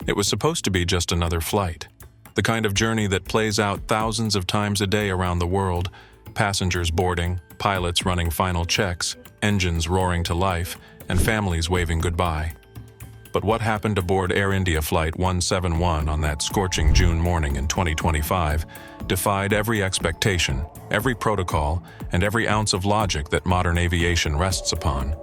It was supposed to be just another flight. The kind of journey that plays out thousands of times a day around the world, passengers boarding, pilots running final checks, engines roaring to life, and families waving goodbye. But what happened aboard Air India Flight 171 on that scorching June morning in 2025 defied every expectation, every protocol, and every ounce of logic that modern aviation rests upon.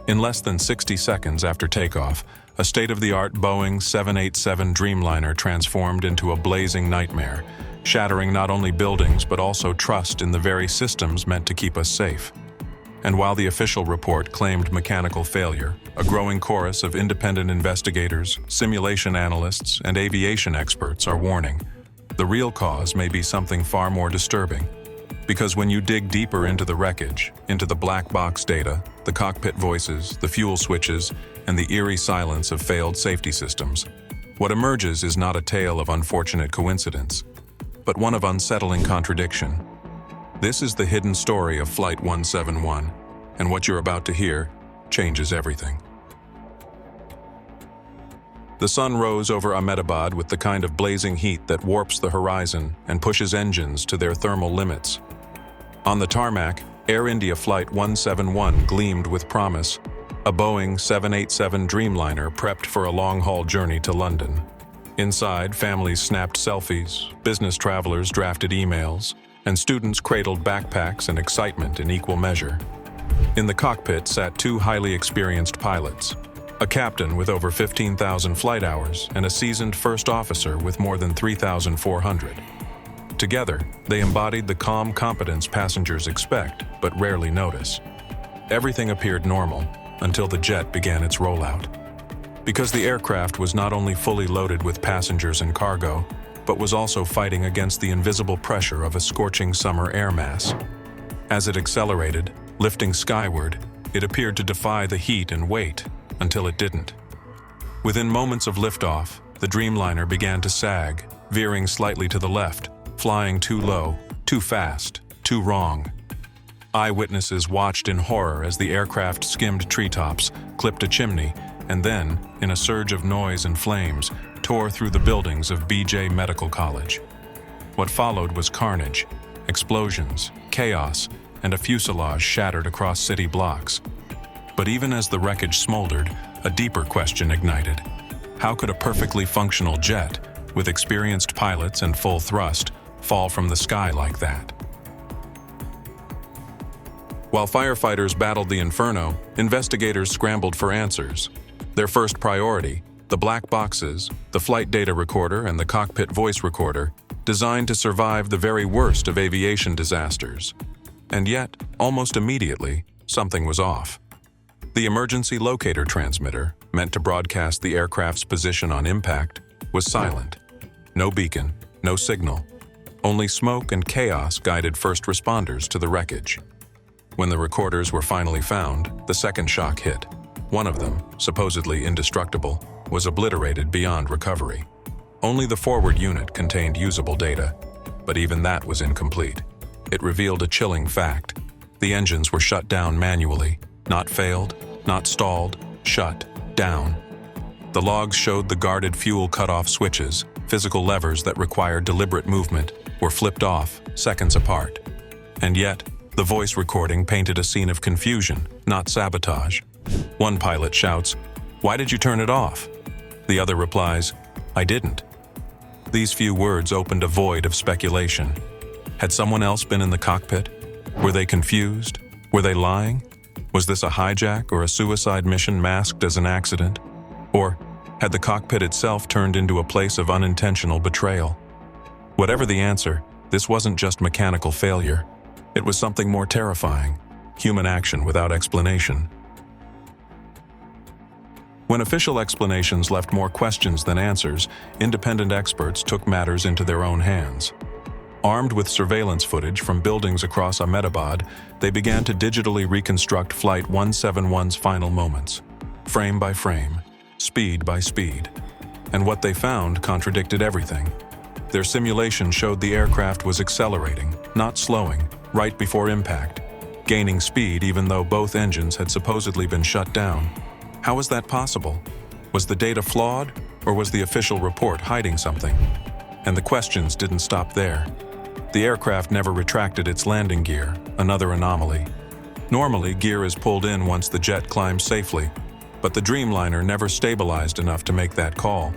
In less than 60 seconds after takeoff, a state-of-the-art Boeing 787 Dreamliner transformed into a blazing nightmare, shattering not only buildings but also trust in the very systems meant to keep us safe. And while the official report claimed mechanical failure, a growing chorus of independent investigators, simulation analysts, and aviation experts are warning, the real cause may be something far more disturbing. Because when you dig deeper into the wreckage, into the black box data, the cockpit voices, the fuel switches, and the eerie silence of failed safety systems, what emerges is not a tale of unfortunate coincidence, but one of unsettling contradiction. This is the hidden story of Flight 171, and what you're about to hear changes everything. The sun rose over Ahmedabad with the kind of blazing heat that warps the horizon and pushes engines to their thermal limits. On the tarmac, Air India Flight 171 gleamed with promise, a Boeing 787 Dreamliner prepped for a long-haul journey to London. Inside, families snapped selfies, business travelers drafted emails, and students cradled backpacks and excitement in equal measure. In the cockpit sat two highly experienced pilots, a captain with over 15,000 flight hours and a seasoned first officer with more than 3,400. Together, they embodied the calm competence passengers expect but rarely notice. Everything appeared normal until the jet began its rollout. Because the aircraft was not only fully loaded with passengers and cargo, but was also fighting against the invisible pressure of a scorching summer air mass. As it accelerated, lifting skyward, it appeared to defy the heat and weight, until it didn't. Within moments of liftoff, the Dreamliner began to sag, veering slightly to the left, flying too low, too fast, too wrong. Eyewitnesses watched in horror as the aircraft skimmed treetops, clipped a chimney, and then, in a surge of noise and flames, tore through the buildings of BJ Medical College. What followed was carnage, explosions, chaos, and a fuselage shattered across city blocks. But even as the wreckage smoldered, a deeper question ignited. How could a perfectly functional jet, with experienced pilots and full thrust, fall from the sky like that? While firefighters battled the inferno, investigators scrambled for answers. Their first priority, the black boxes, the flight data recorder, and the cockpit voice recorder, designed to survive the very worst of aviation disasters. And yet, almost immediately, something was off. The emergency locator transmitter, meant to broadcast the aircraft's position on impact, was silent. No beacon, no signal. Only smoke and chaos guided first responders to the wreckage. When the recorders were finally found, the second shock hit. One of them, supposedly indestructible, was obliterated beyond recovery. Only the forward unit contained usable data, but even that was incomplete. It revealed a chilling fact. The engines were shut down manually, not failed, not stalled, shut down. The logs showed the guarded fuel cutoff switches, physical levers that required deliberate movement, were flipped off seconds apart. And yet, the voice recording painted a scene of confusion, not sabotage. One pilot shouts, "Why did you turn it off?" The other replies, "I didn't." These few words opened a void of speculation. Had someone else been in the cockpit? Were they confused? Were they lying? Was this a hijack or a suicide mission masked as an accident? Or had the cockpit itself turned into a place of unintentional betrayal? Whatever the answer, this wasn't just mechanical failure. It was something more terrifying, human action without explanation. When official explanations left more questions than answers, independent experts took matters into their own hands. Armed with surveillance footage from buildings across Ahmedabad, they began to digitally reconstruct Flight 171's final moments, frame by frame, speed by speed. And what they found contradicted everything. Their simulation showed the aircraft was accelerating, not slowing, right before impact, gaining speed even though both engines had supposedly been shut down. How was that possible? Was the data flawed, Or was the official report hiding something? And the questions didn't stop there. The aircraft never retracted its landing gear, another anomaly. Normally, gear is pulled in once the jet climbs safely, but the Dreamliner never stabilized enough to make that call.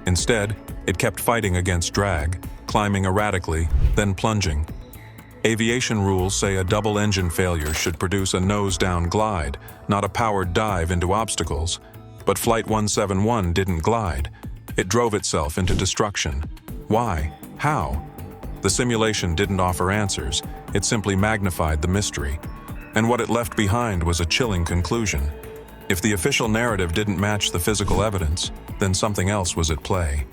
Instead, it kept fighting against drag, climbing erratically, then plunging. Aviation rules say a double engine failure should produce a nose-down glide, not a powered dive into obstacles. But Flight 171 didn't glide. It drove itself into destruction. Why? How? The simulation didn't offer answers. It simply magnified the mystery. And what it left behind was a chilling conclusion. If the official narrative didn't match the physical evidence, then something else was at play.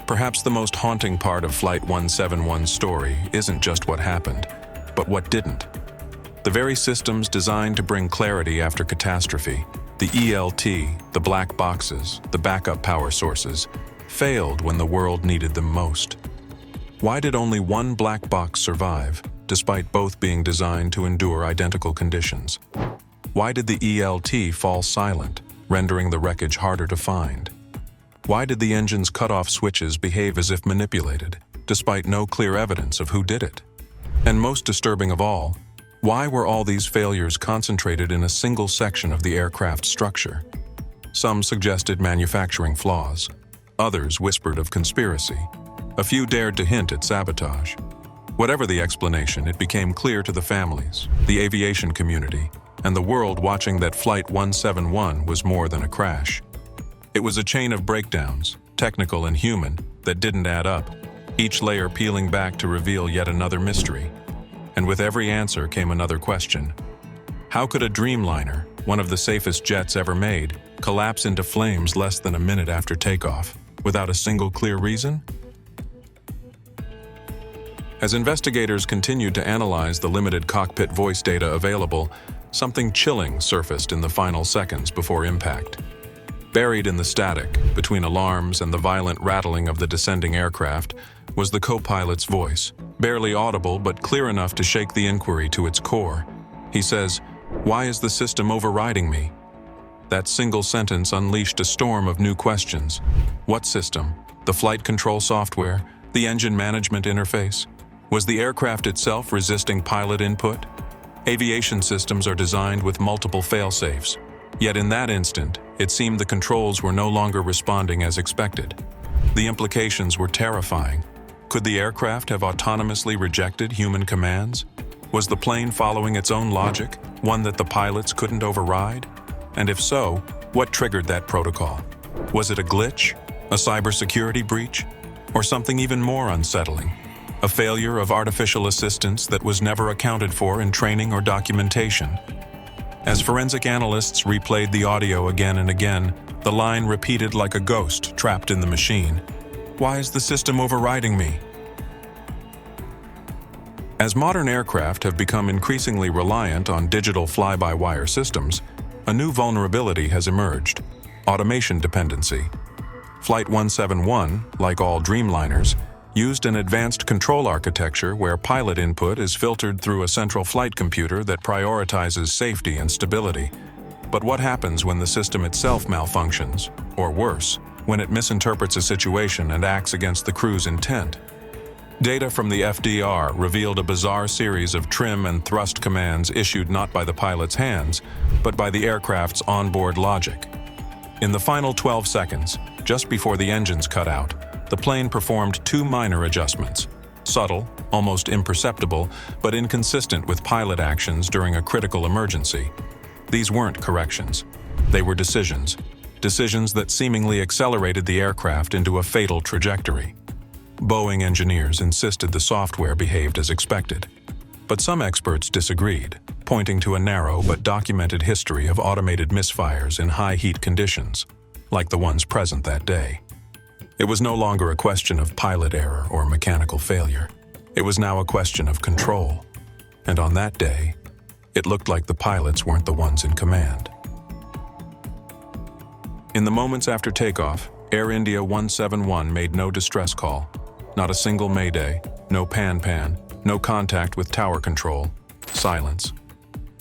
Perhaps the most haunting part of Flight 171's story isn't just what happened, but what didn't. The very systems designed to bring clarity after catastrophe, the ELT, the black boxes, the backup power sources, failed when the world needed them most. Why did only one black box survive, despite both being designed to endure identical conditions? Why did the ELT fall silent, rendering the wreckage harder to find? Why did the engine's cutoff switches behave as if manipulated, despite no clear evidence of who did it? And most disturbing of all, why were all these failures concentrated in a single section of the aircraft's structure? Some suggested manufacturing flaws. Others whispered of conspiracy. A few dared to hint at sabotage. Whatever the explanation, it became clear to the families, the aviation community, and the world watching that Flight 171 was more than a crash. It was a chain of breakdowns, technical and human, that didn't add up, each layer peeling back to reveal yet another mystery. And with every answer came another question. How could a Dreamliner, one of the safest jets ever made, collapse into flames less than a minute after takeoff, without a single clear reason? As investigators continued to analyze the limited cockpit voice data available, something chilling surfaced in the final seconds before impact. Buried in the static, between alarms and the violent rattling of the descending aircraft, was the co-pilot's voice, barely audible but clear enough to shake the inquiry to its core. He says, "Why is the system overriding me?" That single sentence unleashed a storm of new questions. What system? The flight control software? The engine management interface? Was the aircraft itself resisting pilot input? Aviation systems are designed with multiple fail-safes. Yet in that instant, it seemed the controls were no longer responding as expected. The implications were terrifying. Could the aircraft have autonomously rejected human commands? Was the plane following its own logic, one that the pilots couldn't override? And if so, what triggered that protocol? Was it a glitch, a cybersecurity breach, or something even more unsettling? A failure of artificial assistance that was never accounted for in training or documentation? As forensic analysts replayed the audio again and again, the line repeated like a ghost trapped in the machine. Why is the system overriding me? As modern aircraft have become increasingly reliant on digital fly-by-wire systems, a new vulnerability has emerged: automation dependency. Flight 171, like all Dreamliners, used an advanced control architecture where pilot input is filtered through a central flight computer that prioritizes safety and stability. But what happens when the system itself malfunctions, or worse, when it misinterprets a situation and acts against the crew's intent? Data from the FDR revealed a bizarre series of trim and thrust commands issued not by the pilot's hands, but by the aircraft's onboard logic. In the final 12 seconds, just before the engines cut out, the plane performed two minor adjustments, subtle, almost imperceptible, but inconsistent with pilot actions during a critical emergency. These weren't corrections. They were decisions that seemingly accelerated the aircraft into a fatal trajectory. Boeing engineers insisted the software behaved as expected. But some experts disagreed, pointing to a narrow but documented history of automated misfires in high-heat conditions, like the ones present that day. It was no longer a question of pilot error or mechanical failure. It was now a question of control. And on that day, it looked like the pilots weren't the ones in command. In the moments after takeoff, Air India 171 made no distress call. Not a single mayday, no pan-pan, no contact with tower control, silence.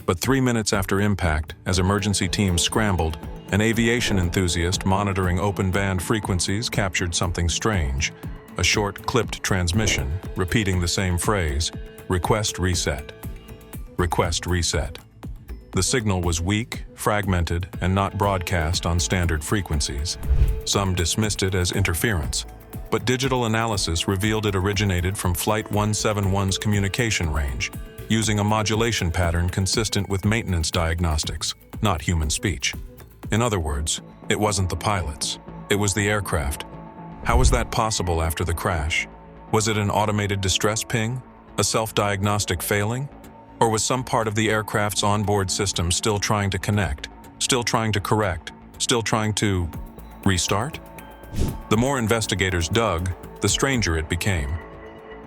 But 3 minutes after impact, as emergency teams scrambled, An aviation enthusiast monitoring open-band frequencies captured something strange, a short, clipped transmission, repeating the same phrase, "Request reset. Request reset." The signal was weak, fragmented, and not broadcast on standard frequencies. Some dismissed it as interference, but digital analysis revealed it originated from Flight 171's communication range, using a modulation pattern consistent with maintenance diagnostics, not human speech. In other words, it wasn't the pilots, it was the aircraft. How was that possible after the crash? Was it an automated distress ping? A self-diagnostic failing? Or was some part of the aircraft's onboard system still trying to connect, still trying to correct, still trying to restart? The more investigators dug, the stranger it became.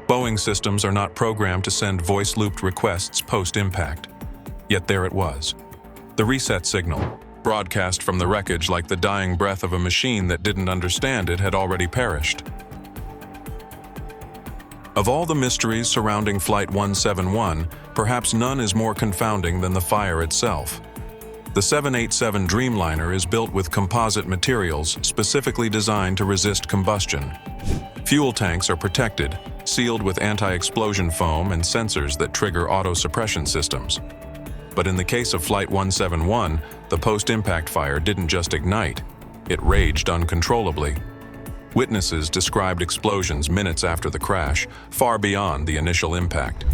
Boeing systems are not programmed to send voice-looped requests post-impact. Yet there it was. The reset signal, broadcast from the wreckage like the dying breath of a machine that didn't understand it had already perished. Of all the mysteries surrounding Flight 171, perhaps none is more confounding than the fire itself. The 787 Dreamliner is built with composite materials specifically designed to resist combustion. Fuel tanks are protected, sealed with anti-explosion foam and sensors that trigger auto-suppression systems. But in the case of Flight 171, the post-impact fire didn't just ignite, it raged uncontrollably. Witnesses described explosions minutes after the crash, far beyond the initial impact.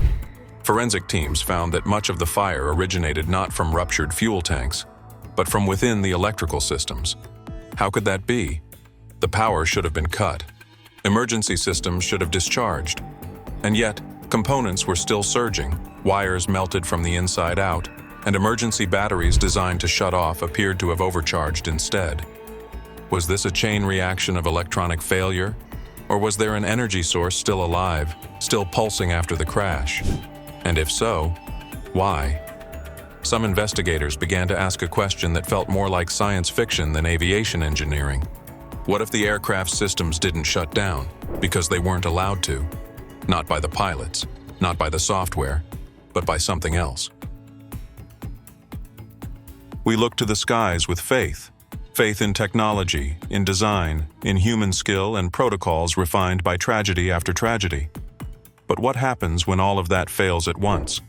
Forensic teams found that much of the fire originated not from ruptured fuel tanks, but from within the electrical systems. How could that be? The power should have been cut. Emergency systems should have discharged. And yet, components were still surging, wires melted from the inside out, and emergency batteries designed to shut off appeared to have overcharged instead. Was this a chain reaction of electronic failure? Or was there an energy source still alive, still pulsing after the crash? And if so, why? Some investigators began to ask a question that felt more like science fiction than aviation engineering. What if the aircraft's systems didn't shut down because they weren't allowed to? Not by the pilots, not by the software, but by something else. We look to the skies with faith. Faith in technology, in design, in human skill and protocols refined by tragedy after tragedy. But what happens when all of that fails at once?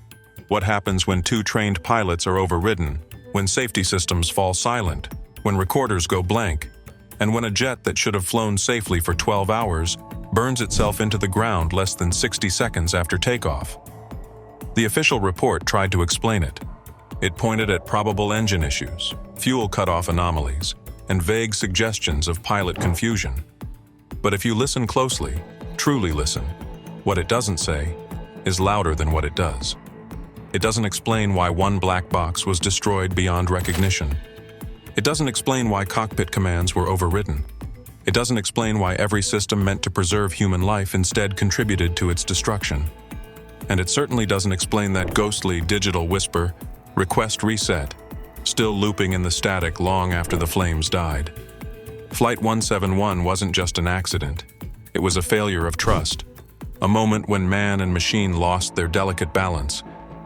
What happens when two trained pilots are overridden, when safety systems fall silent, when recorders go blank, and when a jet that should have flown safely for 12 hours burns itself into the ground less than 60 seconds after takeoff? The official report tried to explain it. It pointed at probable engine issues, fuel cutoff anomalies, and vague suggestions of pilot confusion. But if you listen closely, truly listen, what it doesn't say is louder than what it does. It doesn't explain why one black box was destroyed beyond recognition. It doesn't explain why cockpit commands were overridden. It doesn't explain why every system meant to preserve human life instead contributed to its destruction. And it certainly doesn't explain that ghostly digital whisper, "Request reset," still looping in the static long after the flames died. Flight 171 wasn't just an accident. It was a failure of trust, a moment when man and machine lost their delicate balance,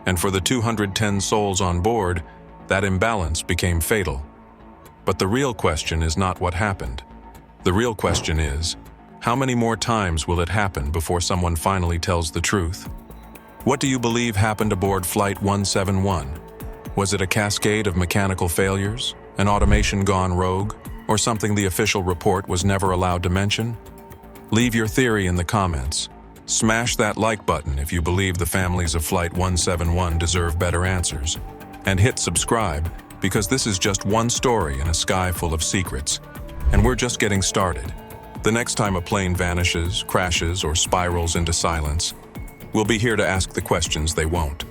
and for the 210 souls on board, that imbalance became fatal. But the real question is not what happened. The real question is, how many more times will it happen before someone finally tells the truth? What do you believe happened aboard Flight 171? Was it a cascade of mechanical failures, an automation gone rogue, or something the official report was never allowed to mention? Leave your theory in the comments. Smash that like button if you believe the families of Flight 171 deserve better answers. And hit subscribe, because this is just one story in a sky full of secrets. And we're just getting started. The next time a plane vanishes, crashes, or spirals into silence, we'll be here to ask the questions they won't.